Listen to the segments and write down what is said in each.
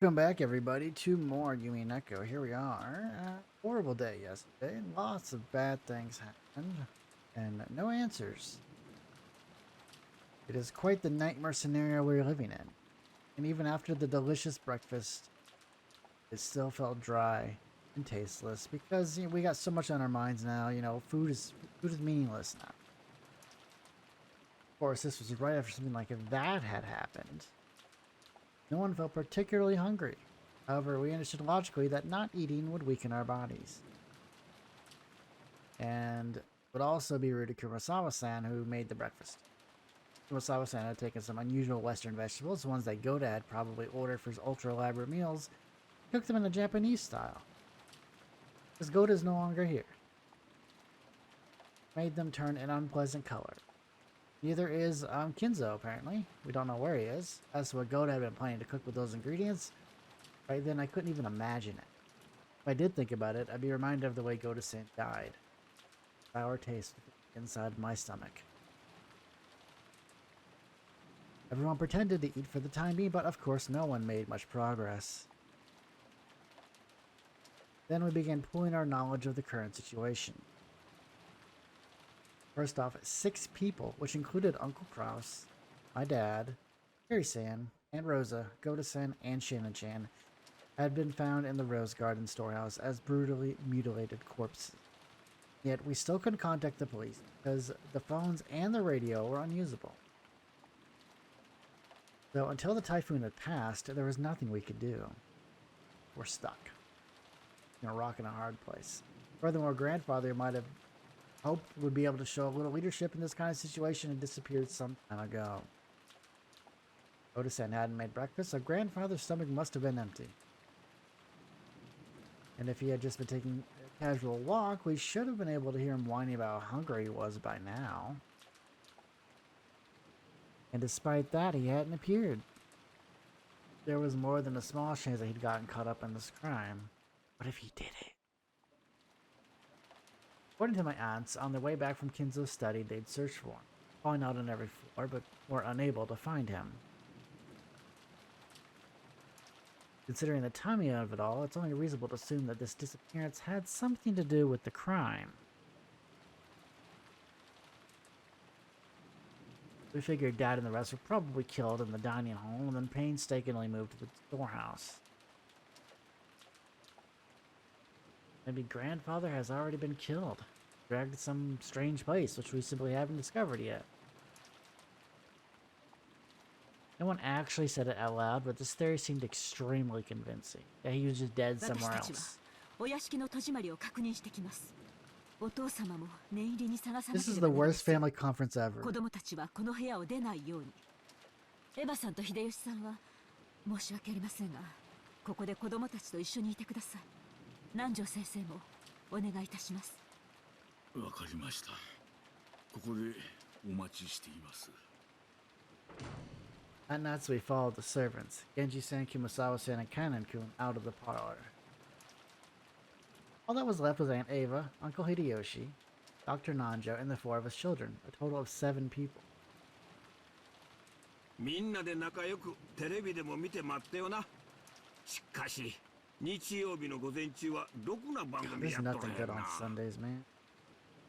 Welcome back, everybody, to more Umineko. Here we are. Horrible day yesterday. Lots of bad things happened, and no answers. It is quite the nightmare scenario we're living in. And even after the delicious breakfast, it still felt dry and tasteless because we got so much on our minds now. Food is meaningless now. Of course, this was right after something like that had happened. No one felt particularly hungry. However, we understood logically that not eating would weaken our bodies. And would also be rude to Kurosawa-san, who made the breakfast. Kurosawa-san had taken some unusual Western vegetables, ones that Goda had probably ordered for his ultra-elaborate meals, cooked them in a Japanese style. Because Goda is no longer here. Made them turn an unpleasant color. Neither is Kinzo, apparently. We don't know where he is. As to what Goda had been planning to cook with those ingredients, right then I couldn't even imagine it. If I did think about it, I'd be reminded of the way Goda-san died. Sour taste inside my stomach. Everyone pretended to eat for the time being, but of course no one made much progress. Then we began pooling our knowledge of the current situation. First off, 6 people, which included Uncle Kraus, my dad, Harry-san, Aunt Rosa, Goda-san, and Shannon-chan, had been found in the Rose Garden storehouse as brutally mutilated corpses. Yet we still couldn't contact the police because the phones and the radio were unusable. So until the typhoon had passed, there was nothing we could do. We're stuck. In a rock and a hard place. Furthermore, grandfather might have hoped would be able to show a little leadership in this kind of situation and disappeared some time ago. Goda-san hadn't made breakfast, so grandfather's stomach must have been empty. And if he had just been taking a casual walk, we should have been able to hear him whining about how hungry he was by now. And despite that, he hadn't appeared. There was more than a small chance that he'd gotten caught up in this crime. What if he did it? According to my aunts, on their way back from Kinzo's study, they'd searched for him, calling out on every floor, but were unable to find him. Considering the timing of it all, it's only reasonable to assume that this disappearance had something to do with the crime. We figured Dad and the rest were probably killed in the dining hall and then painstakingly moved to the storehouse. Maybe grandfather has already been killed, dragged to some strange place which we simply haven't discovered yet. No one actually said it out loud, but this theory seemed extremely convincing. That he was just dead somewhere else. This is the worst family conference ever. At nights we followed the servants, Genji-san, Kumasawa-san, and Kanan-kun out of the parlor. All that was left was Aunt Ava, Uncle Hideyoshi, Dr. Nanjo, and the 4 of his children, a total of 7 people. There's nothing good on Sundays, man.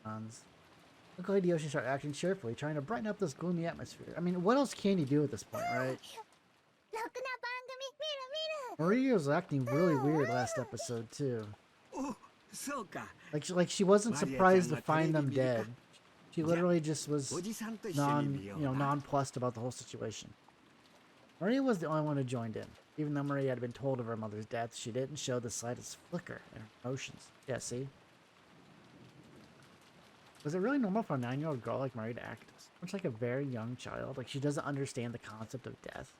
Uncle Hideyoshi started acting cheerfully, trying to brighten up this gloomy atmosphere. I mean, what else can you do at this point, right? Maria was acting really weird last episode, too. Like she wasn't surprised to find them dead. She literally just was nonplussed about the whole situation. Maria was the only one who joined in. Even though Maria had been told of her mother's death, she didn't show the slightest flicker in her emotions. Yeah, see? Was it really normal for a 9-year-old girl like Maria to act much like a very young child? Like she doesn't understand the concept of death?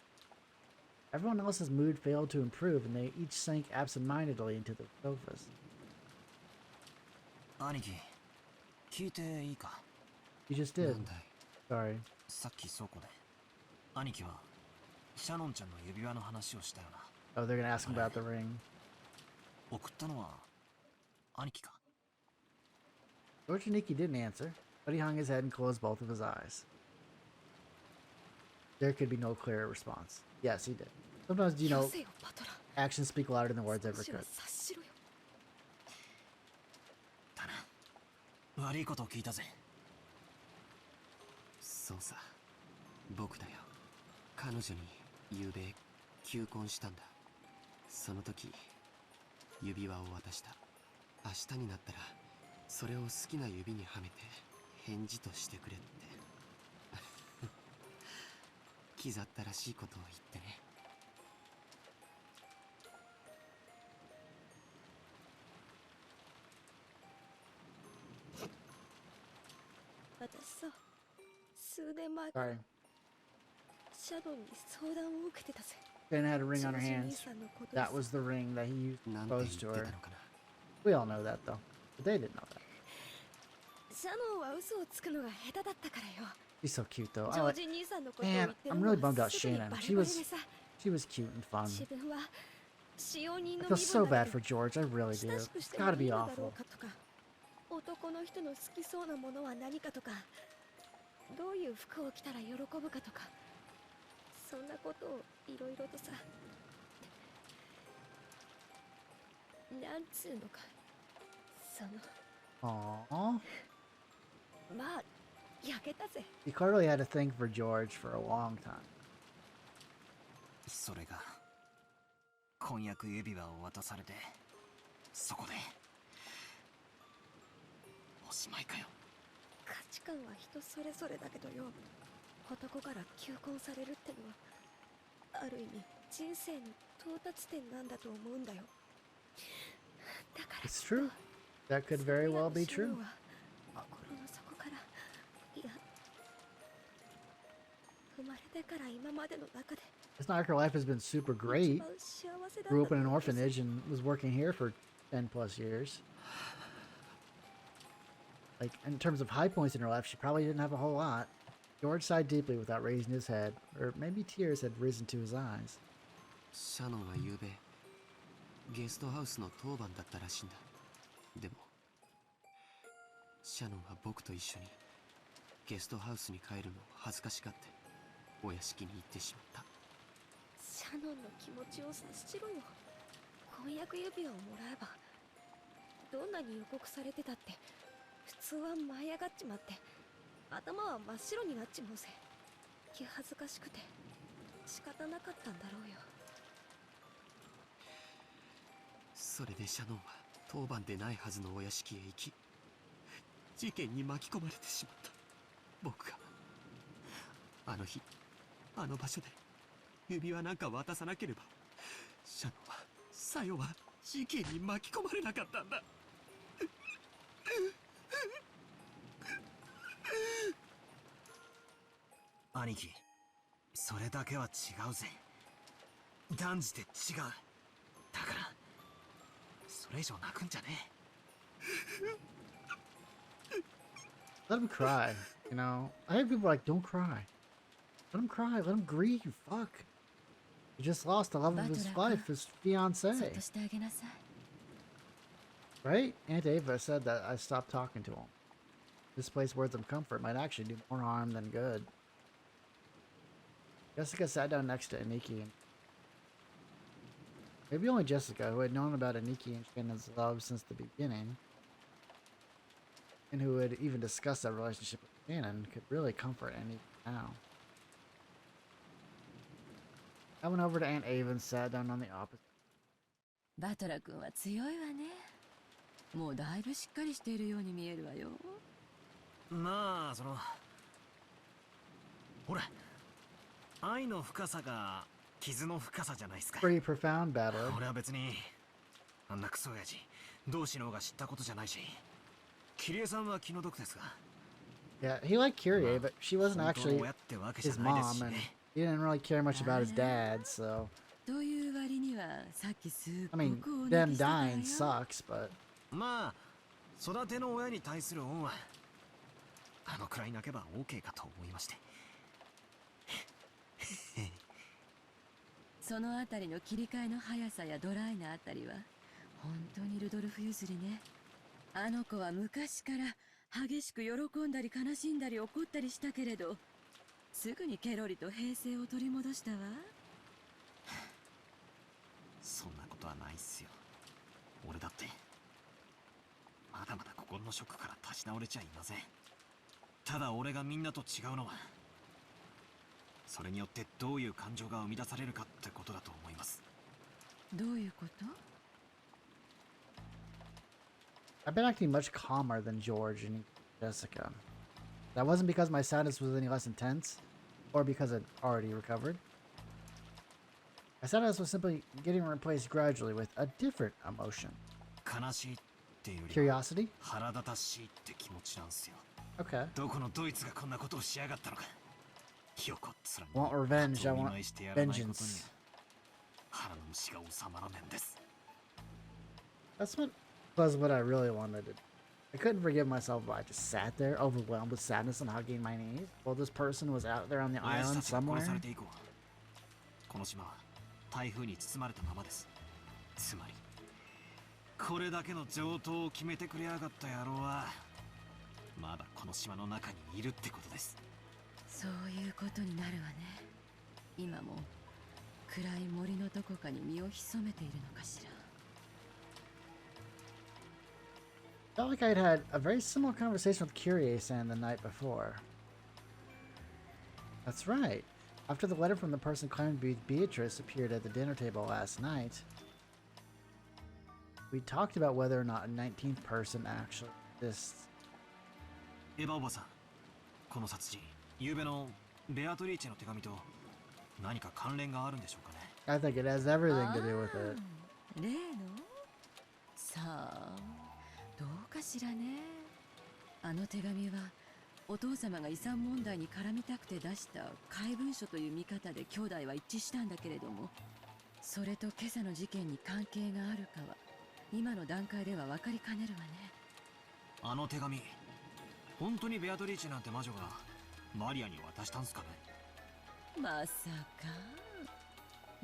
Everyone else's mood failed to improve, and they each sank absent-mindedly into the sofas. You just did. Sorry. Oh, they're gonna ask him about the ring. Orchaniki didn't answer, but he hung his head and closed both of his eyes. There could be no clearer response. Yes, he did. Sometimes, Actions speak louder than words ever could. だな。悪いことを聞いたぜ。そうさ、僕だよ。彼女に昨べ求婚したんだ。その時指輪を渡した。明日になったらそれを好きな指にはめて返事としてくれって気ざったらしいことを言ってね。私さ、数年前 Sorry. シャドウに相談を受けてたぜ。 Jen had a ring on her hands. That was the ring that he used to propose to her. We all know that though, but they didn't know that. シャノンは嘘をつくのが下手だったからよ。 She's so cute though. ジョージ兄さんのことを言 Man, ってる I'm の really は bummed out すぐに Shannon. バレ She バレ was でさ。 she was cute and fun. 自分は使用人 I の feel 身 so 分だ bad け for ど George. I really 親 do. しくし It's ても gotta いい be のだろ awful. うかとか、男の人の好きそうなものは何かとか、どういう服を着たら喜ぶかとか、そんなことをいろいろとさ。なんつうのか、その Aww. まあ焼けたぜ。 He clearly had a thing for George for a long time. それが婚約指輪を渡されて、そこでおしまいかよ。価値観は人それぞれだけどよ、男から求婚されるってのはある意味人生の到達点なんだと思うんだよ。だから It's true. That could very well be true. 心の底から、いや、生まれてから今までの中で It's not like her life has been super great. Grew up in an orphanage and was working here for 10 plus years. Like, in terms of high points in her life, she probably didn't have a whole lot. George sighed deeply without raising his head, or maybe tears had risen to his eyes. シャノンは昨べゲストハウスの当番だったらしいんだ。でもシャノンは僕と一緒にゲストハウスに帰るのを恥ずかしがってお屋敷に行ってしまった。シャノンの気持ちを察しろよ。婚約指輪をもらえばどんなに予告されてたって普通は舞い上がっちまって頭は真っ白になっちまうぜ。気恥ずかしくて仕方なかったんだろうよ。それでシャノンは当番でないはずのお屋敷へ行き、事件に巻き込まれてしまった。僕があの日あの場所で指輪なんか渡さなければ、シャノンはサヨは事件に巻き込まれなかったんだ。兄貴、それだけは違うぜ。断じて違う。だからそれ以上泣くんじゃねえ。 Let him cry, you know? I hear people like, don't cry. Let him cry, let him grieve, fuck. He just lost the love of his life, his fiancée. Right? Aunt Ava said that I stopped talking to him. Displays words of comfort might actually do more harm than good. Jessica sat down next to Aniki. Maybe only Jessica, who had known about Aniki and Shannon's love since the beginning, and who had even discussed that relationship with Shannon, could really comfort Aniki now. I went over to Aunt Ava and sat down on the opposite. バトラ君は強いわね。もうだいぶしっかりしているように見えるわよ。まあほら、愛の深さが傷の深さじゃないですか。Pretty profound battle. 俺は別にあんなクソ親父同志の方が知ったことじゃないし、キリエさんは気の毒ですが。Yeah, he liked Kyrie, but she wasn't actually his mom, and he didn't really care much about his dad, so. という割にはさっきすっ I ご mean, くお them 泣きしてたわよ。 dying sucks, but まあ育ての親に対する恩はあのくらい泣けば OK かと思いまして。そのあたりの切り替えの速さやドライなあたりは本当にルドルフ譲りね。あの子は昔から激しく喜んだり悲しんだり怒ったりしたけれど、すぐにケロリと平静を取り戻したわ。そんなことはないっすよ。俺だってまだまだ心のショックから立ち直れちゃいません。ただ俺がみんなと違うのは、それによってどういう感情が生み出されるかってことだと思います。どういうこと？ I've been acting much calmer than George and Jessica. That wasn't because my sadness was any less intense, or because I'd already recovered. My sadness was simply getting replaced gradually with a different emotion. 悲しいっていうより Curiosity? 腹立たしいって気持ちなんすよ。 Okay. どこのドイツがこんなことをしやがったのか。横っ面に Want revenge, I お見 want 舞いしてやらないことに vengeance. 腹の虫が収まらねえんです。 That's what was what I really wanted to do. I couldn't forgive myself, but I just sat there, overwhelmed with sadness and hugging my knees, while this person was out there on the 親父 island たちが somewhere. 殺されて以降、この島は台風に包まれたままです。つまりこれだけの上等を決めてくれやがった野郎はまだこの島の中にいるってことです。そういうことになるわね。今も暗い森のどこかに身を潜めているのかしら。 Felt like I'd had a very similar conversation with Kyrie-san the night before. That's right. After the letter from the person claimed to be Beatrice appeared at the dinner table last night, we talked about whether or not a 19th person actually exists. エヴァおばさん、この殺人、昨夜のベアトリーチェの手紙と何か関連があるんでしょうかね。 I think it has everything to do with it. 例の？さあ、どうかしらね。あの手紙はお父様が遺産問題に絡みたくて出した怪文書という見方で兄弟は一致したんだけれども、それと今朝の事件に関係があるかは今の段階では分かりかねるわね。あの手紙、本当にベアトリーチェなんて魔女がマリアに渡したんすかね。まさか。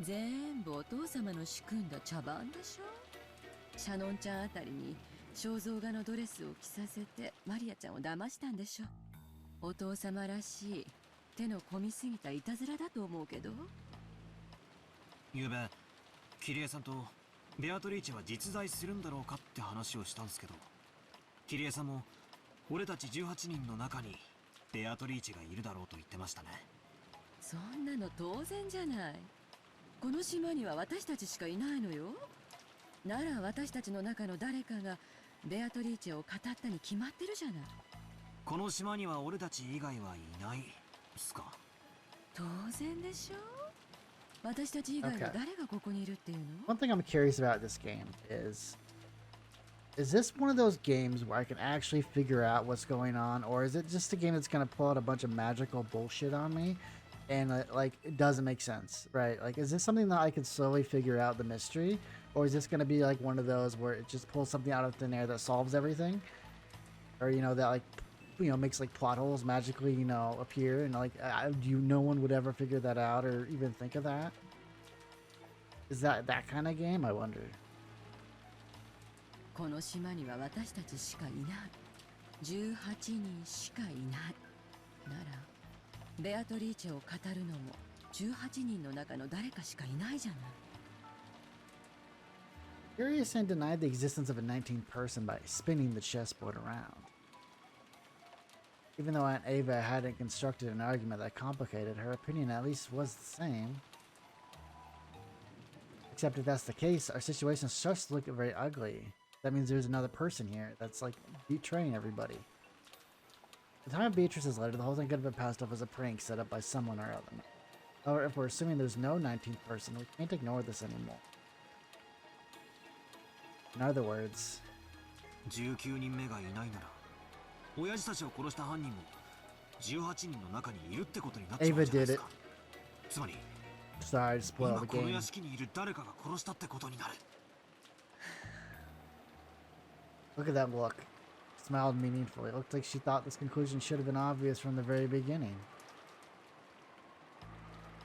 全部お父様の仕組んだ茶番でしょ。シャノンちゃんあたりに肖像画のドレスを着させてマリアちゃんを騙したんでしょ。お父様らしい手の込みすぎたいたずらだと思うけど。昨べキリエさんとベアトリーチェは実在するんだろうかって話をしたんすけど、キリエさんも俺たち18人の中にベアトリーチェがいるだろうと言ってましたね。そんなの当然じゃない。この島には私たちしかいないのよ。なら私たちの中の誰かがベアトリーチェを語ったに決まってるじゃない。この島には俺たち以外はいないすか。当然でしょ。私たち以外の誰がここにいるっていうの？ One thing I'm curious about this game is this one of those games where I can actually figure out what's going on, or is it just a game that's gonna pull out a bunch of magical bullshit on me and like it doesn't make sense, right? Like, is this something that I can slowly figure out the mystery, or is this gonna be like one of those where it just pulls something out of thin air that solves everything, or that like makes like plot holes magically appear, and like no one would ever figure that out or even think of that? Is that kind of game? I wonder. この島には私たちしかいない。18人しかいない。ならベアトリーチェを語るのも18人の中の誰かしかいないじゃない。Curious-san denied the existence of a 19th person by spinning the chessboard around. Even though Aunt Ava hadn't constructed an argument that complicated, her opinion at least was the same. Except if that's the case, our situation starts to look very ugly. That means there's another person here that's like betraying everybody. At the time of Beatrice's letter, the whole thing could have been passed off as a prank set up by someone or other. However, if we're assuming there's no 19th person, we can't ignore this anymore. In other words, 19人目がいないなら親父たちを殺した犯人も18人の中にいるってことになっちゃうじゃないですか。つまり sorry to spoil 今 the この game. 屋敷にいる誰かが殺したってことになる。 Look at that look. Smiled meaningfully. It looked like she thought this conclusion should have been obvious from the very beginning.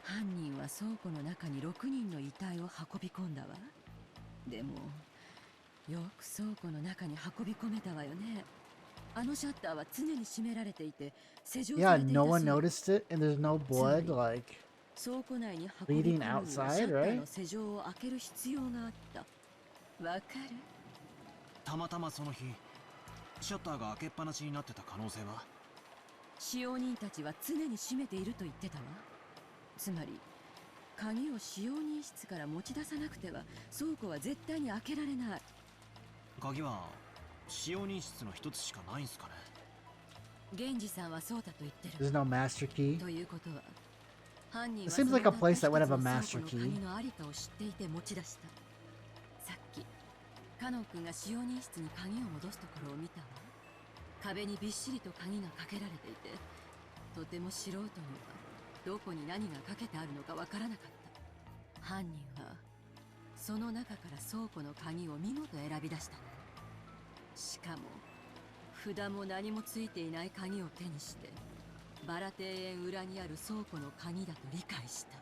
犯人は倉庫の中に6人の遺体を運び込んだわ。でもよく倉庫の中に運び込めたわよね。あのシャッターは常に閉められていて施錠さ Yeah, れていた no そう。 one noticed it, and there's no blood. Like, 倉庫内に運び Leading 込むシャ outside, ッター right? の施錠を開ける必要があった。わかる？たまたまその日シャッターが開けっぱなしになってた可能性は？使用人たちは常に閉めていると言ってたわ。つまり鍵を使用人室から持ち出さなくては倉庫は絶対に開けられない。鍵は使用人室の一つしかないんすかね。源氏さんはそうだと言ってる。 There's no master key. ということは犯人 It は seems その like a たった place 一つ that would の have a 倉 master 庫の key. 鍵のありかを知っていて持ち出した。さっきカノン君が使用人室に鍵を戻すところを見たわ。壁にびっしりと鍵がかけられていて、とても素人にはどこに何がかけてあるのかわからなかった。犯人はその中から倉庫の鍵を見事選び出したの。しかも札も何もついていない鍵を手にしてバラ庭園裏にある倉庫の鍵だと理解した。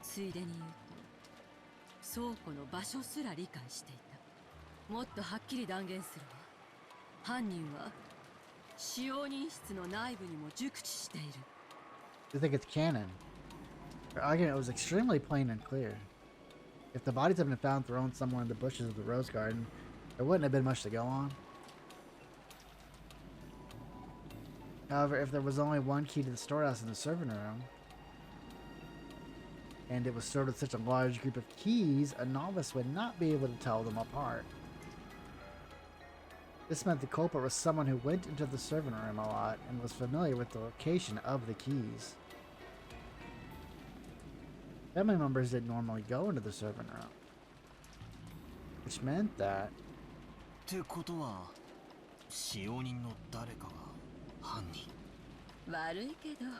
ついでに言うと倉庫の場所すら理解していた。もっとはっきり断言するわ。犯人は使用人室の内部にも熟知している。 I think it's canon. Her argument was extremely plain and clear. If the bodies had been found thrown somewhere in the bushes of the rose garden, there wouldn't have been much to go on. However, if there was only one key to the storehouse in the servant room, and it was stored with such a large group of keys, a novice would not be able to tell them apart. This meant the culprit was someone who went into the servant room a lot and was familiar with the location of the keys. Family members didn't normally go into the servant room, which meant that ってことは使用人の誰かが犯人。悪いけど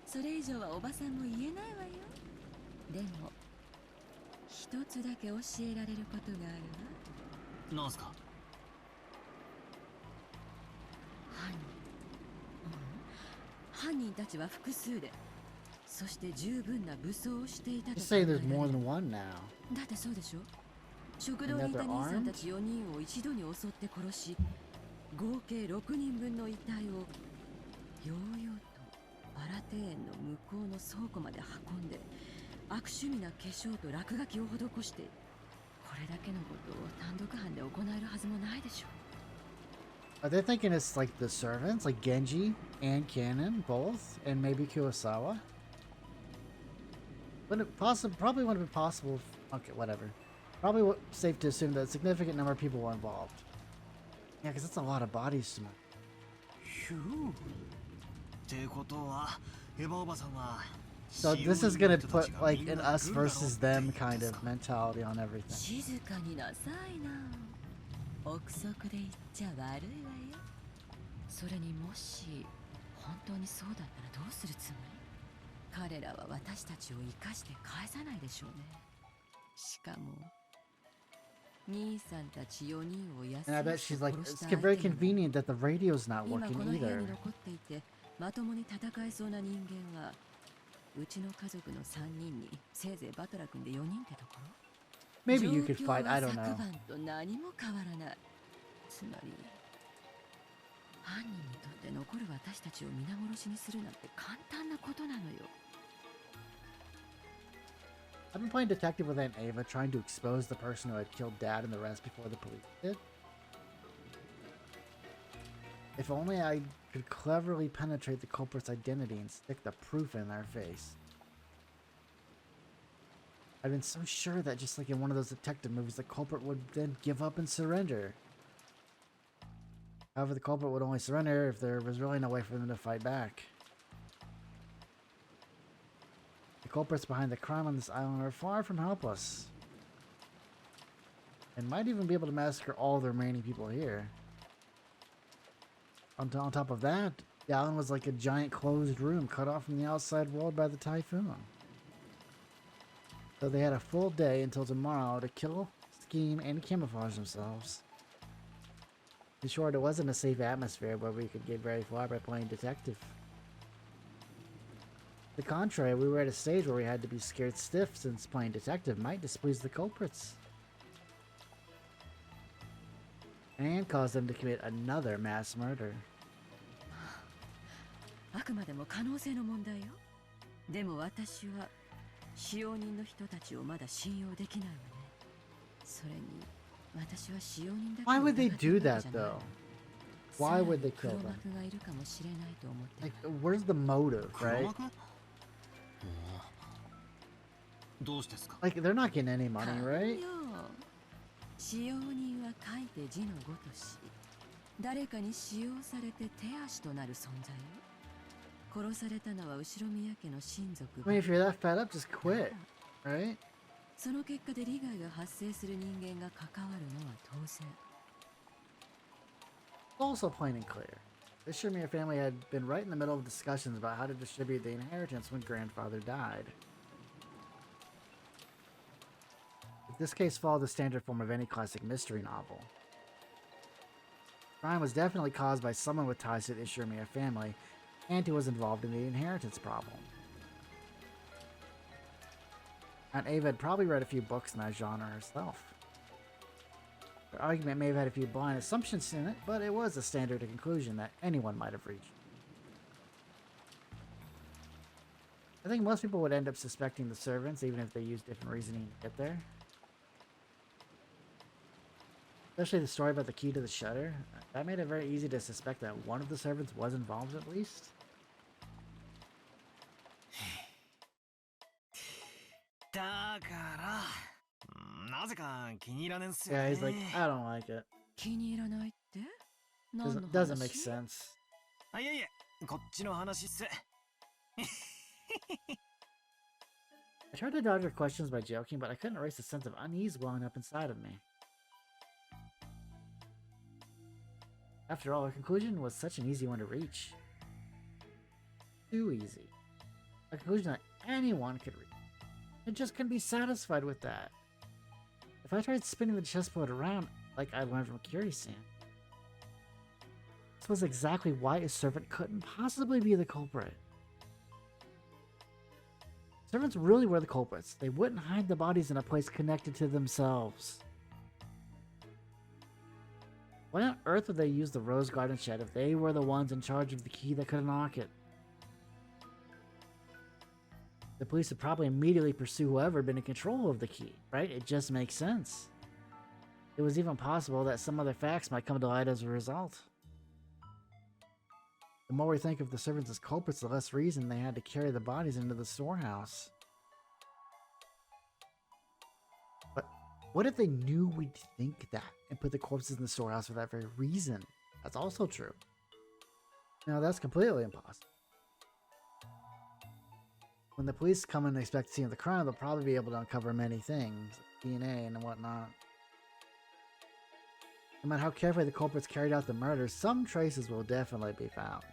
それ以上はおばさんも言えないわよ。でも一つだけ教えられることがあるわ。なんすか？犯人たちは複数で、そして十分な武装をしていたと you 考 say えられ there's る。 more than one now. だってそうでしょ。食堂にいた兄さんたち4人を一度に襲って殺し、合計6人分の遺体をようようとバラ庭園の向こうの倉庫まで運んで、悪趣味な化粧と落書きを施している。これだけのことを単独犯で行えるはずもないでしょう。 Are they thinking it's like the servants, like Genji and Kanon, both, and maybe Kurosawa? Wouldn't it probably wouldn't have been possible. Okay, whatever. Probably safe to assume that a significant number of people were involved. Yeah, because that's a lot of bodies to move. ひゅー。ってことはエヴァおばさんは So this is gonna put like an us versus them kind of mentality on everything. 静かになさいな。憶測で言っちゃ悪いわよ。それにもし本当にそうだったらどうするつもり？彼らは私たちを生かして返さないでしょうね。しかも兄さんたち4人を優し And I bet く she's like, 殺 it's した相 very 手にも convenient that the radio's not 今こ working の部屋 either. に残っていてまともに戦えそうな人間はうちの家族の3人にせいぜいバトラ君で4人ってところ。 Maybe you could 状況 fight, I は don't 昨 know. 晩と何も変わらない。つまり犯人にとって残る私たちを皆殺しにするなんて簡単なことなのよ。 I've been playing detective with Aunt Ava, trying to expose the person who had killed Dad and the rest before the police did. If only I could cleverly penetrate the culprit's identity and stick the proof in their face. I've been so sure that just like in one of those detective movies, the culprit would then give up and surrender. However, the culprit would only surrender if there was really no way for them to fight back. The culprits behind the crime on this island are far from helpless, and might even be able to massacre all the remaining people here. On top of that, the island was like a giant closed room cut off from the outside world by the typhoon. So they had a full day until tomorrow to kill, scheme, and camouflage themselves. In short, it wasn't a safe atmosphere where we could get very far by playing detective. To the contrary, we were at a stage where we had to be scared stiff since playing detective might displease the culprits and cause them to commit another mass murder. あくまでも可能性の問題よ。でも私は使用人の人たちをまだ信用できないわね。それに私は使用人だけ Why を would they 疑ってい do るわ that けじゃない。 though? Why would they さら kill に them? 黒幕がいるかもしれないと思ってる Like, わ。 where's the motive, 黒 right? 幕？どうしてですか？ Like, they're not getting any money, 勘 right? よ。使用人は書いて字のごとし、誰かに使用されて手足となる存在よ。殺されたのは後宮家の親族 I mean, ば if you're that fed up, just quit, right? その結果で利害が発生する人間が関わるのは当然。 Also plain and clear. The Ushiromiya family had been right in the middle of discussions about how to distribute the inheritance when grandfather died. This case followed the standard form of any classic mystery novel. Crime was definitely caused by someone with ties to the Ushiromiya family, and who was involved in the inheritance problem. And Ava had probably read a few books in that genre herself. Her argument may have had a few blind assumptions in it, but it was a standard conclusion that anyone might have reached. I think most people would end up suspecting the servants, even if they used different reasoning to get there. Especially the story about the key to the shutter. That made it very easy to suspect that one of the servants was involved at least. だからなぜか気に入らねんすよ Yeah, ね。 he's like, I don't like it. 気に入らないって？何の Doesn't 話？ make sense. あ、いやいや、こっちの話っす。 I tried to dodge her questions by joking, but I couldn't erase the sense of unease welling up inside of me. After all, her conclusion was such an easy one to reach. Too easy. A conclusion that anyone could reach. I just couldn't be satisfied with that. If I tried spinning the chessboard around, like I learned from Kiri-san, this was exactly why a servant couldn't possibly be the culprit. Servants really were the culprits. They wouldn't hide the bodies in a place connected to themselves. Why on earth would they use the Rose Garden shed if they were the ones in charge of the key that could unlock it? The police would probably immediately pursue whoever had been in control of the key, right? It just makes sense. It was even possible that some other facts might come to light as a result. The more we think of the servants as culprits, the less reason they had to carry the bodies into the storehouse. But what if they knew we'd think that and put the corpses in the storehouse for that very reason? That's also true. Now that's completely impossible. When the police come and expect to see the crime, they'll probably be able to uncover many things, DNA and whatnot. No matter how carefully the culprits carried out the murders, some traces will definitely be found.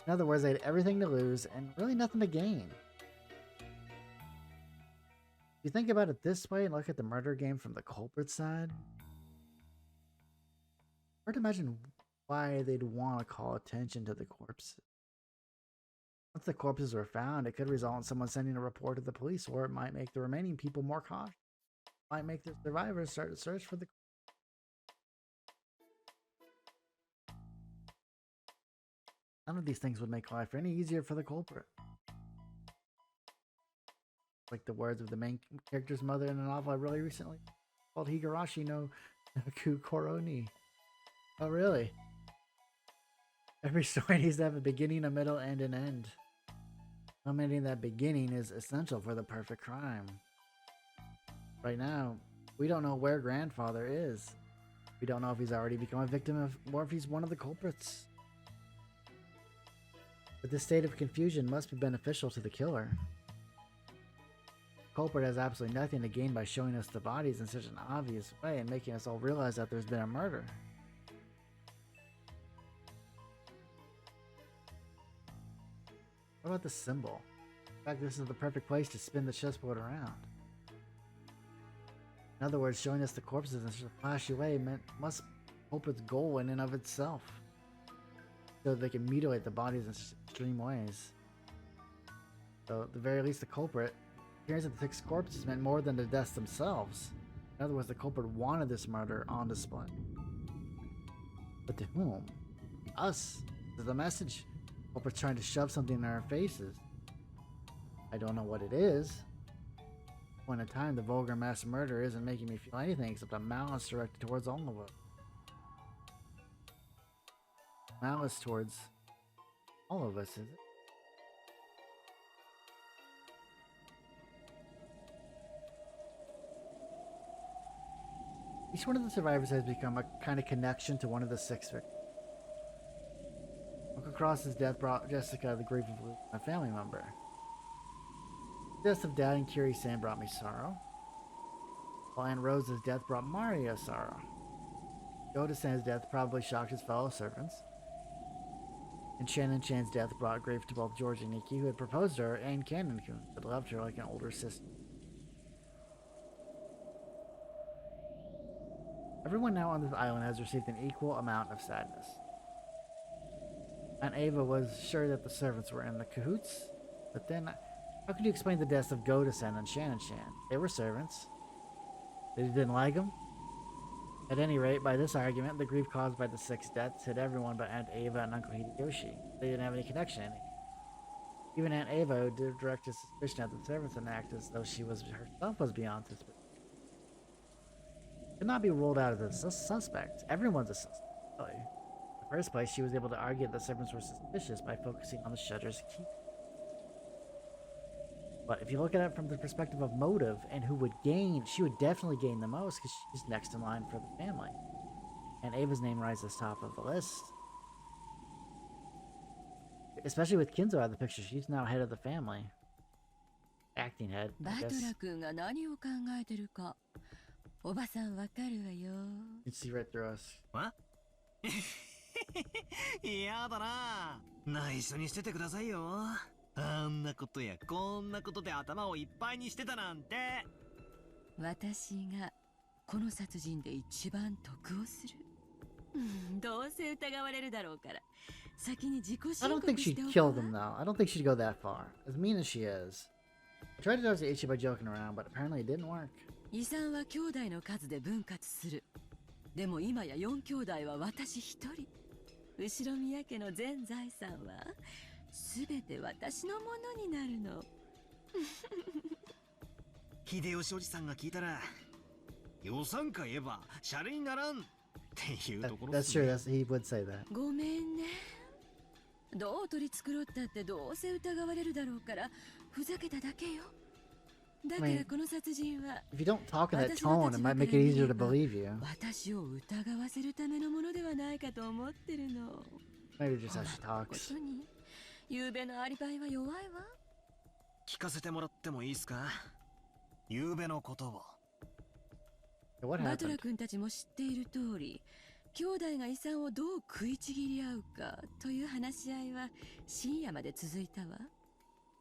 In other words, they had everything to lose and really nothing to gain. If you think about it this way and look at the murder game from the culprit side, hard to imagine why they'd want to call attention to the corpses. Once the corpses were found, it could result in someone sending a report to the police, or it might make the remaining people more cautious. It might make the survivors start to search for the... None of these things would make life any easier for the culprit. Like the words of the main character's mother in a novel I really recently called Higurashi no Naku Koro ni. Oh, really? Every story needs to have a beginning, a middle, and an end. Commenting that beginning is essential for the perfect crime. Right now, we don't know where grandfather is. We don't know if he's already become a victim of, or if he's one of the culprits. But this state of confusion must be beneficial to the killer. The culprit has absolutely nothing to gain by showing us the bodies in such an obvious way and making us all realize that there's been a murder. What about the symbol? In fact, this is the perfect place to spin the chessboard around. In other words, showing us the corpses in such a flashy way must hope its goal in and of itself, so that they can mutilate the bodies in such extreme ways. So, at the very least, the culprit, appearance of the 6 corpses meant more than the deaths themselves. In other words, the culprit wanted this murder on display. But to whom? Us. To the message. Culprit's trying to shove something in our faces. I don't know what it is. Point in time, the vulgar mass murder isn't making me feel anything except a malice directed towards all of us. Malice towards all of us, is it? Each one of the survivors has become a kind of connection to one of the 6 victims. Naku Koro's death brought Jessica the grief of losing a family member. The deaths of Dad and Kiri-san brought me sorrow, while Aunt Rose's death brought Mario sorrow. Goda-san's death probably shocked his fellow servants, and Shannon-chan's death brought grief to both George and Nikki, who had proposed to her, and Cannon-kun, who had loved her like an older sister. Everyone now on this island has received an equal amount of sadness. Aunt Ava was sure that the servants were in the cahoots, but then how could you explain the deaths of Goda-san and Shannon-chan? They were servants. They didn't like them? At any rate, by this argument, the grief caused by the 6 deaths hit everyone but Aunt Ava and Uncle Hideyoshi. They didn't have any connection. Even Aunt Ava directed suspicion at the servants and acted as though she herself was beyond suspicion. Could not be ruled out as a suspect. Everyone's a suspect, really. In the first place, she was able to argue that the servants were suspicious by focusing on the shutter's key. But if you look at it from the perspective of motive and who would gain, she would definitely gain the most because she's next in line for the family. And Ava's name rises top of the list. Especially with Kinzo out of the picture, she's now head of the family. Acting head, I guess. バトラ君が何を考えてるか、おばさんわかるわよ。You can see right through us. やだな。内緒にしててくださいよ。あんなことやこんなことで頭をいっぱいにしてたなんて。私がこの殺人で一番得をする。どうせ疑われるだろうから。先に自己申 I don't 告 think して she'd おく kill わ。 them though. I don't think she'd go that far. As mean as she is. I tried to dodge the issue by joking around, but apparently it didn't work. 遺産は兄弟の数で分割する。でも今や4兄弟は私一人。後ろ宮家の全財産はすべて私のものになるの。秀吉おじさんが聞いたら、予算か言えばシャレにならんっていうところ。That's true. He would say that. ごめんね。どう取り繕ったってどうせ疑われるだろうからふざけただけよ。だからこの殺人は If you don't talk in that tone, it might make it easier to believe you. 私を疑わせるためのものではないかと思ってるの。 Maybe just how she こ talks. とに夕べのアリバイは弱いわ。聞かせてもらってもいいですか。夕べのことを。What バトラ happened? 君たちも知っている通り、兄弟が遺産をどう食いちぎり合うかという話し合いは深夜まで続いたわ。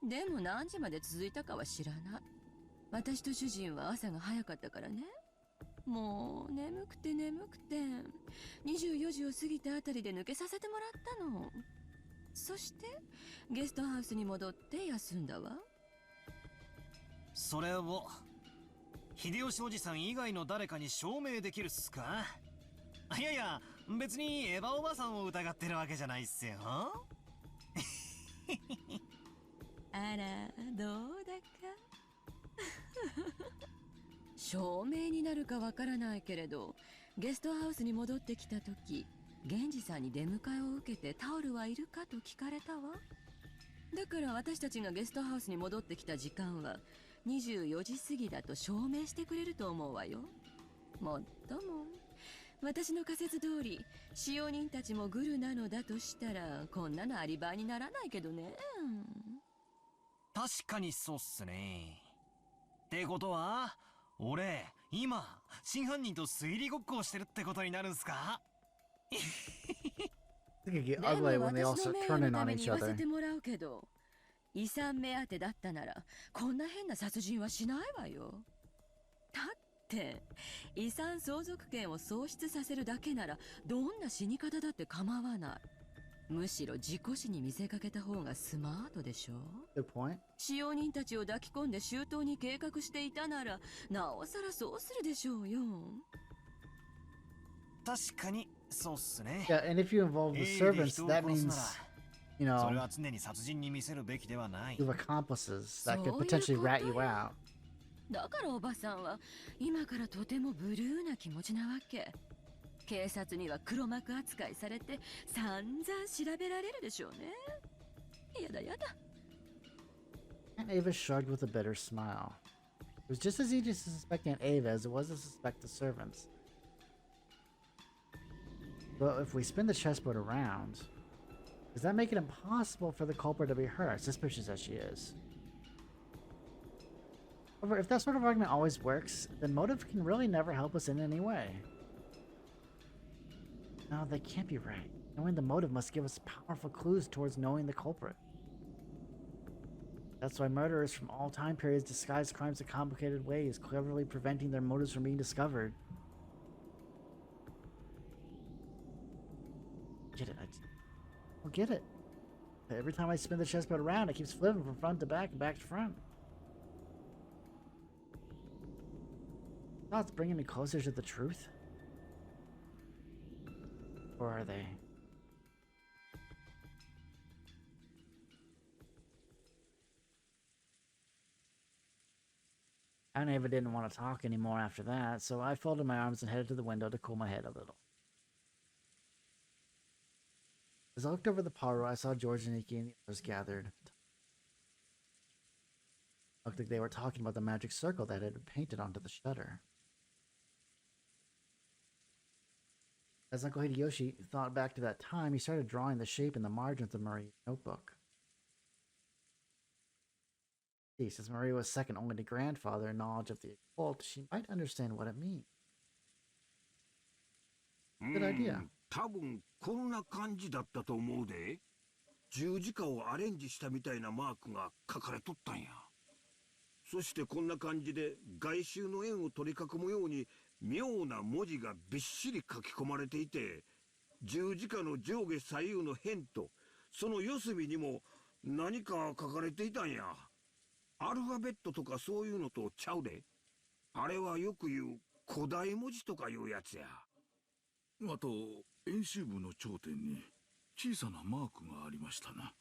でも何時まで続いたかは知らない。私と主人は朝が早かったからね。もう眠くて24時を過ぎたあたりで抜けさせてもらったの。そしてゲストハウスに戻って休んだわ。それを秀吉おじさん以外の誰かに証明できるっすか。いやいや、別にエヴァおばさんを疑ってるわけじゃないっすよ。あら、どうだか。証明になるかわからないけれど、ゲストハウスに戻ってきた時、源氏さんに出迎えを受けてタオルはいるかと聞かれたわ。だから私たちがゲストハウスに戻ってきた時間は24時過ぎだと証明してくれると思うわよ。もっとも私の仮説通り使用人たちもグルなのだとしたらこんなのアリバイにならないけどね。確かにそうっすね。ってことは俺今真犯人と推理ごっこをしてるってことになるんすか。It could get でも ugly when they all 私の start 名誉 turning の on ために each 言わせ other. てもらうけど、遺産目当てだったならこんな変な殺人はしないわよ。だって遺産相続権を喪失させるだけならどんな死に方だって構わない。むしろ事故死に見せかけた方がスマートでしょ。 Good point. 使用人たちを抱き込んで周到に計画していたならなおさらそうするでしょうよ。確かにそうっすね。Yeah, and if you involve the servants, that means you それ know, は常に殺人に見せるべきではない。 you have accomplices that could そういう potentially こと rat you よ。 out. だからおばさんは今からとてもブルーな気持ちなわけ。警察には黒幕扱いされて散々調べられるでしょうね。やだやだ。 Aunt Ava shrugged with a bitter smile. It was just as easy to suspect Aunt Ava as it was to suspect the servants. But if we spin the chessboard around, does that make it impossible for the culprit to be her, suspicious as she is? However, if that sort of argument always works, then motive can really never help us in any way. No, that can't be right. Knowing the motive must give us powerful clues towards knowing the culprit. That's why murderers from all time periods disguise crimes in complicated ways, cleverly preventing their motives from being discovered. Get it? I don't get it. Every time I spin the chessboard around, it keeps flipping from front to back and back to front. Thoughts bringing me closer to the truth? Or are they? Aunt Ava didn't want to talk anymore after that, so I folded my arms and headed to the window to cool my head a little. As I looked over the parlor, I saw George and Nikki and the others gathered. Looked like they were talking about the magic circle that had been painted onto the shutter. As Uncle Hideyoshi thought back to that time, he started drawing the shape in the margins of Marie's notebook. Since Marie was second only to grandfather in knowledge of the occult, she might understand what it means. Good idea. 多分こんな感じだったと思うで。十字架をアレンジしたみたいなマークが書かれとったんや。そしてこんな感じで外周の円を取り囲むように妙な文字がびっしり書き込まれていて、十字架の上下左右の辺とその四隅にも何か書かれていたんや。アルファベットとかそういうのとちゃうで。あれはよく言う古代文字とかいうやつや。あと円周部の頂点に小さなマークがありましたな。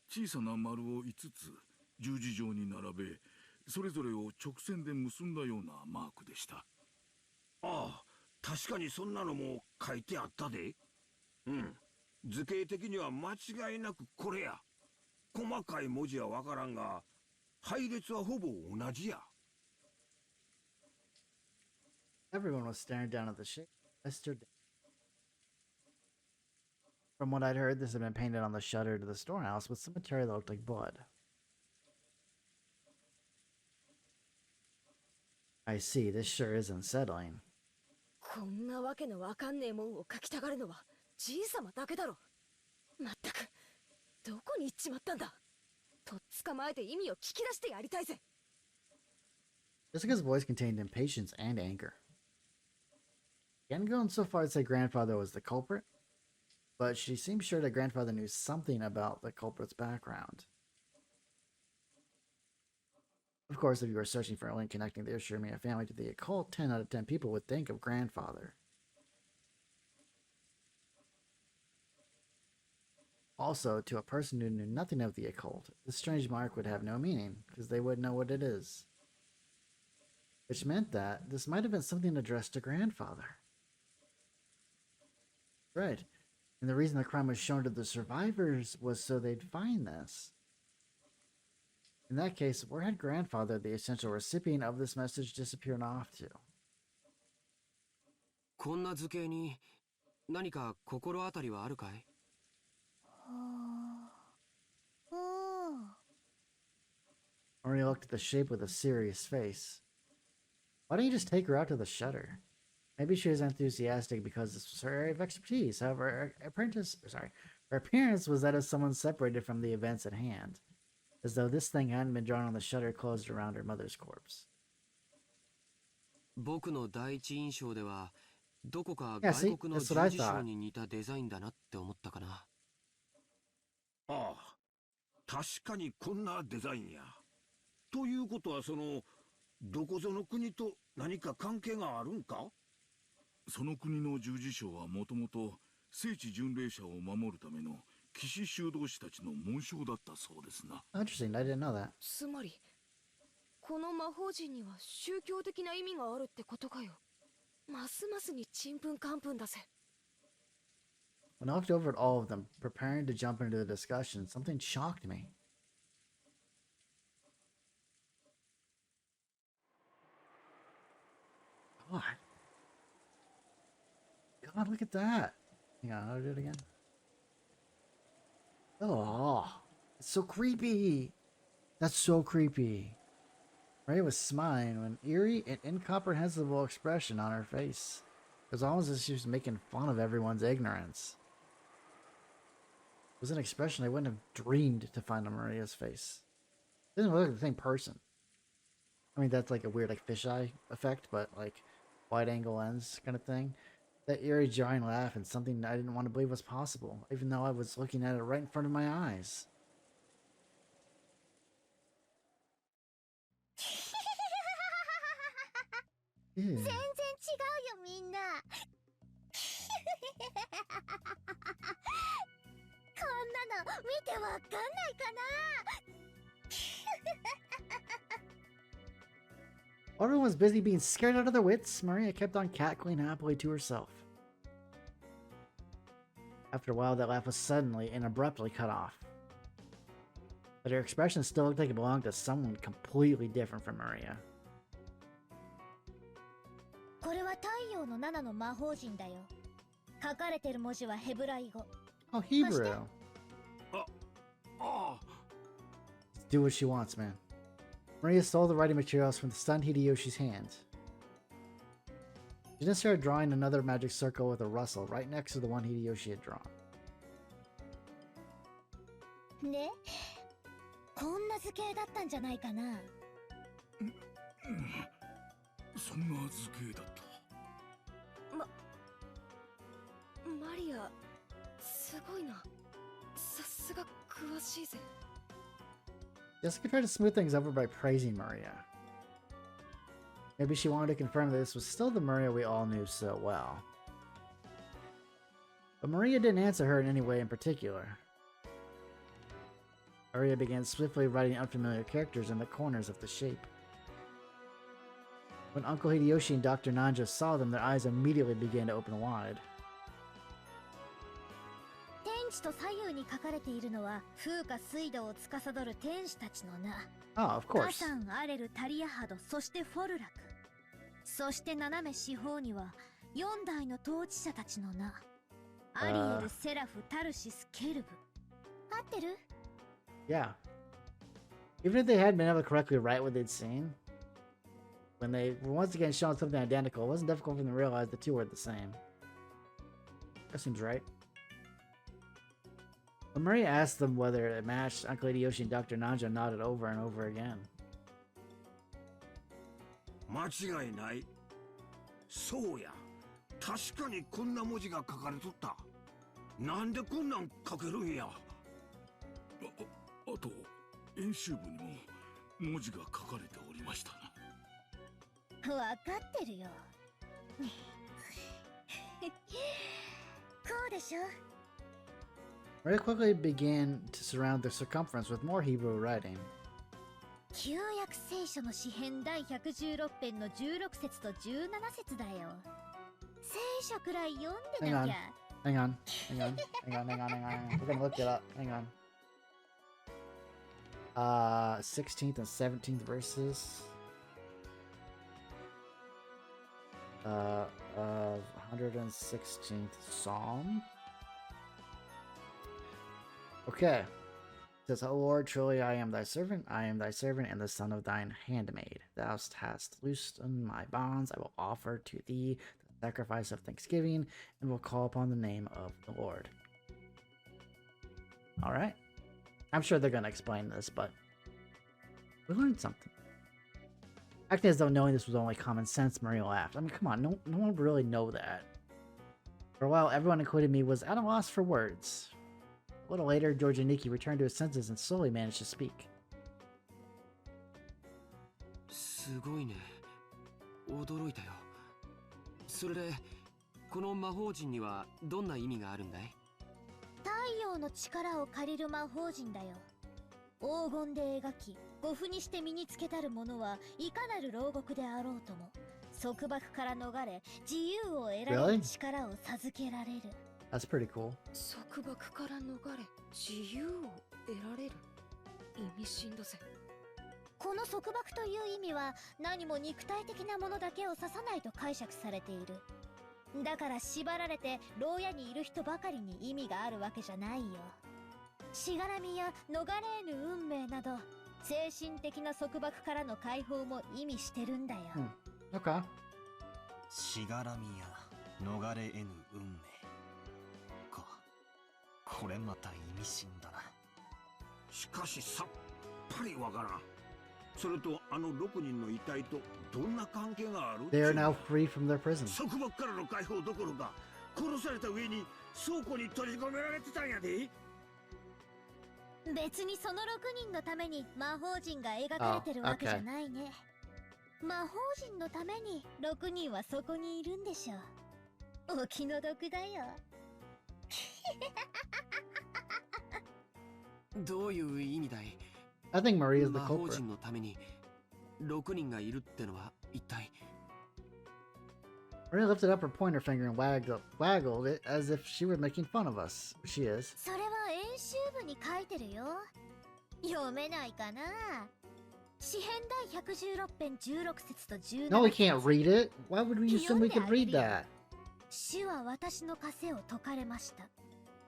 小さな丸を5つ十字状に並べ、それぞれを直線で結んだようなマークでした。ああ、確かにそんなのも書いてあったで。うん。図形的には間違いなくこれや。細かい文字はわからんが、配列はほぼ同じや。Everyone was staring down at the shape. I stood down. From what I'd heard, this had been painted on the shutter to the storehouse with some material that looked like blood. I see, this sure is unsettling. こんなわけのわかんねえもんを書きたがるのはじいさまだけだろ。まったくどこに行っちまったんだ。とっ捕まえて意味を聞き出してやりたいぜ。 Jessica's voice contained impatience and anger. She hadn't gone so far as to say grandfather was the culprit, but she seemed sure that grandfather knew something about the culprit's background. Of course, if you were searching for a link connecting the Ushiromiya family to the occult, 10 out of 10 people would think of grandfather. Also, to a person who knew nothing of the occult, this strange mark would have no meaning, because they wouldn't know what it is. Which meant that this might have been something addressed to grandfather. Right. And the reason the crime was shown to the survivors was so they'd find this. In that case, where had grandfather, the essential recipient of this message, disappeared off to? こんな図形に何か心当たりはあるかい？ Marie looked at the shape with a serious face. Why don't you just take her out to the shutter? Maybe she was enthusiastic because this was her area of expertise. However, her appearance was that of someone separated from the events at hand, as though this thing hadn't been drawn on the shutter closed around her mother's corpse. 僕の第一印象ではどこか Yeah, 外 see, 国の that's what I 十字章 thought. に似たデザインだなって思ったかな。ああ、確かにこんなデザインや。ということはそのどこぞの国と何か関係があるんか？その国の十字章はもともと聖地巡礼者を守るための騎士修道士たちの紋章だったそうですな。 Interesting, I didn't know that. つまりこの魔法陣には宗教的な意味があるってことかよ。ますますにちんぷんかんぷんだぜ。 When I looked over at all of them, preparing to jump into the discussion, something shocked me. God. God, look at that. Hang on, how do I do it again? Oh, it's so creepy. That's so creepy. Ray was smiling with an eerie and incomprehensible expression on her face. It was almost as if she was making fun of everyone's ignorance. It was an expression I wouldn't have dreamed to find on Maria's face. It doesn't look like the same person. I mean, that's like a weird like fisheye effect, but like wide angle lens kind of thing. That eerie jarring laugh and something I didn't want to believe was possible, even though I was looking at it right in front of my eyes. Ew. 全然違うよみんな。こんなの見てわかんないかな。 Everyone was busy being scared out of their wits. Maria kept on cackling happily to herself. After a while, that laugh was suddenly and abruptly cut off. But her expression still looked like it belonged to someone completely different from Maria. これは太陽の7の魔法陣だよ。書かれてる文字はヘブライ語。 Oh, Hebrew. Do what she wants, man. Maria stole the writing materials from the stunned Hideyoshi's hand. She then started drawing another magic circle with a rustle right next to the one Hideyoshi had drawn. ね、こんな図形だったんじゃないかな。そんな図形だった。マリア、すごいな。さすが詳しいぜ。 Jessica tried to smooth things over by praising Maria. Maybe she wanted to confirm that this was still the Maria we all knew so well. But Maria didn't answer her in any way in particular. Maria began swiftly writing unfamiliar characters in the corners of the shape. When Uncle Hideyoshi and Dr. Nanja saw them, their eyes immediately began to open wide. 天地と左右に書かれているのは風化水道を司る天使たちの名。 Oh, of カ course. サン、アレル、タリアハド、そしてフォルラク。そして斜め四方には4代の統治者たちの名。アリエル、セラフ、タルシス、ケルブ。合ってる？ Yeah. Even if they hadn't been able to correctly write what they'd seen, when they were once again shown something identical, it wasn't difficult for them to realize the two were the same. That seems right. When Maria asked them whether it matched, Uncle Hideyoshi and Dr. Nanja nodded over and over again. 間違いない。そうや。確かにこんな文字が書かれとった。なんでこんなん書けるんや。あと演習部にも文字が書かれておりましたな。わかってるよ。こうでしょ。 Maria quickly began to surround the circumference with more Hebrew writing. 旧約聖書の詩編第116編の16節と17節だよ。聖書くらい読んでなきゃ。Hang on. We're gonna look it up. Hang on. 16th and 17th verses. 116th Psalm. Okay. It says, O Lord, truly I am thy servant, and the son of thine handmaid. Thou hast loosed my bonds, I will offer to thee the sacrifice of thanksgiving, and will call upon the name of the Lord. Alright. I'm sure they're gonna explain this, but we learned something. Acting as though knowing this was only common sense, Maria laughed. I mean, come on, no one would really know that. For a while, everyone, including me, was at a loss for words. A little later, George and Nikki returned to his senses and slowly managed to speak. すごいね。驚いたよ。それでこの魔法陣にはどんな意味があるんだい？太陽王の力を借りる魔法陣だよ。黄金で描き、護符にして身につけたる者はいかなる牢獄であろうとも、束縛から逃れ、自由を得られる力を授けられる。That's pretty cool. 束縛から逃れ自由を得られる。意味深だぜ。この束縛という意味は何も肉体的なものだけを指さないと解釈されている。だから縛られて牢屋にいる人ばかりに意味があるわけじゃないよ。しがらみや逃れぬ運命など精神的な束縛からの解放も意味してるんだよ。Okay. しがらみや逃れ得ぬ運命か。これまた意味深だな。しかしさっぱりわからん。それとあの6人の遺体とどんな関係がある？ They are now free from their prison. 束縛からの解放どころか殺された上に倉庫に閉じ込められてたんやで。別にその6人のために魔法陣が描かれてるわけじゃないね。魔法陣のために6人はそこにいるんでしょ。お気の毒だよ。どういう意味だい？ I think Marie is the 魔法 culprit. 陣のために6人がいるってのは一体。 Marie lifted up her pointer finger and waggled it as if she were making fun of us. She is. それは演習部に書いてるよ。読めないかな。詩編第116編16節と17節。 No, we can't read it. Why would we assume we could read that? 主は私の枷を解かれました。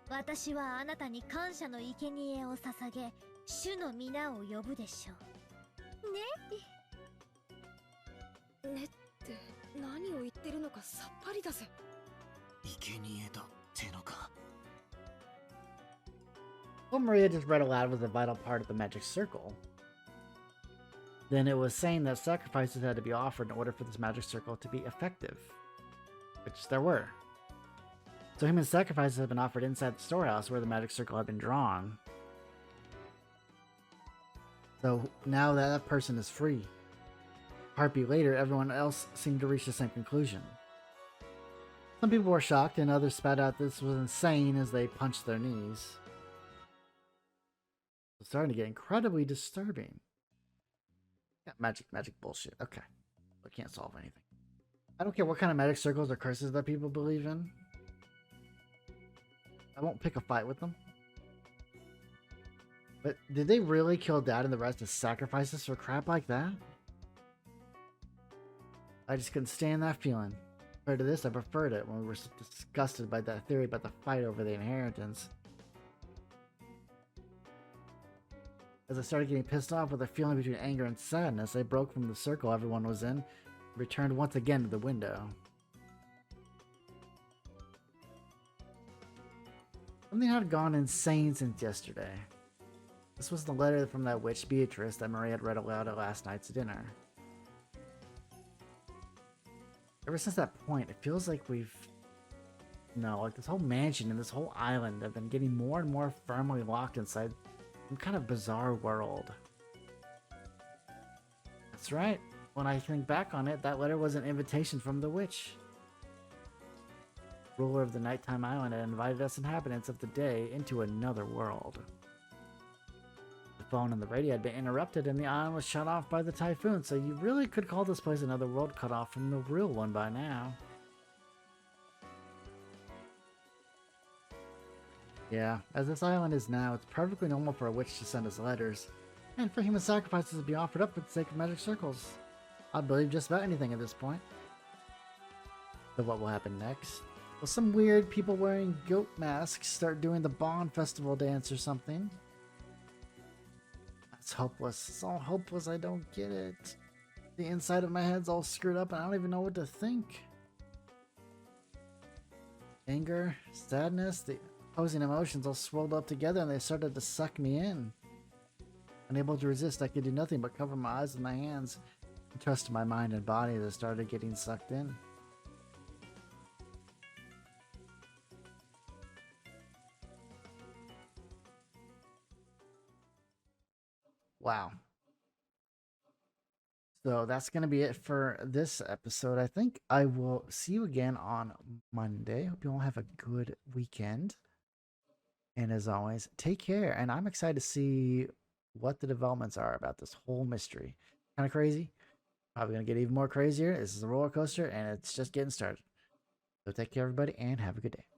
私はあなたに感謝の生贄を捧げ、主の皆を呼ぶでしょう。ねって何を言ってるのかさっぱりだぜ。生贄だってのか。 What Maria just read aloud was a vital part of the magic circle. Then it was saying that sacrifices had to be offered in order for this magic circle to be effective. Which there were. So human sacrifices had been offered inside the storehouse where the magic circle had been drawn. So now that that person is free. A heartbeat later, everyone else seemed to reach the same conclusion. Some people were shocked and others spat out this was insane as they punched their knees. It's starting to get incredibly disturbing. Yeah, magic bullshit. Okay. I can't solve anything. I don't care what kind of magic circles or curses that people believe in. I won't pick a fight with them. But did they really kill Dad and the rest as sacrifices for crap like that? I just couldn't stand that feeling. Compared to this, I preferred it when we were so disgusted by that theory about the fight over the inheritance. As I started getting pissed off with a feeling between anger and sadness, I broke from the circle everyone was in and returned once again to the window. Something had gone insane since yesterday. This was the letter from that witch Beatrice that Marie had read aloud at last night's dinner. Ever since that point, it feels like like this whole mansion and this whole island have been getting more and more firmly locked inside some kind of bizarre world. That's right. When I think back on it, that letter was an invitation from the witch. Ruler of the nighttime island had invited us inhabitants of the day into another world. The phone and the radio had been interrupted and the island was shut off by the typhoon, so you really could call this place another world cut off from the real one by now. Yeah, as this island is now, it's perfectly normal for a witch to send us letters, and for human sacrifices to be offered up for the sake of magic circles. I'd believe just about anything at this point. So what will happen next? Will some weird people wearing goat masks start doing the Bond Festival dance or something? That's hopeless. It's all hopeless, I don't get it. The inside of my head's all screwed up and I don't even know what to think. Anger, sadness, the opposing emotions all swirled up together and they started to suck me in. Unable to resist, I could do nothing but cover my eyes with my hands and trust my mind and body as I started getting sucked in. Wow. So that's going to be it for this episode. I think I will see you again on Monday. Hope you all have a good weekend. And as always, take care. And I'm excited to see what the developments are about this whole mystery. Kind of crazy. Probably going to get even more crazier. This is a roller coaster, and it's just getting started. So take care, everybody, and have a good day.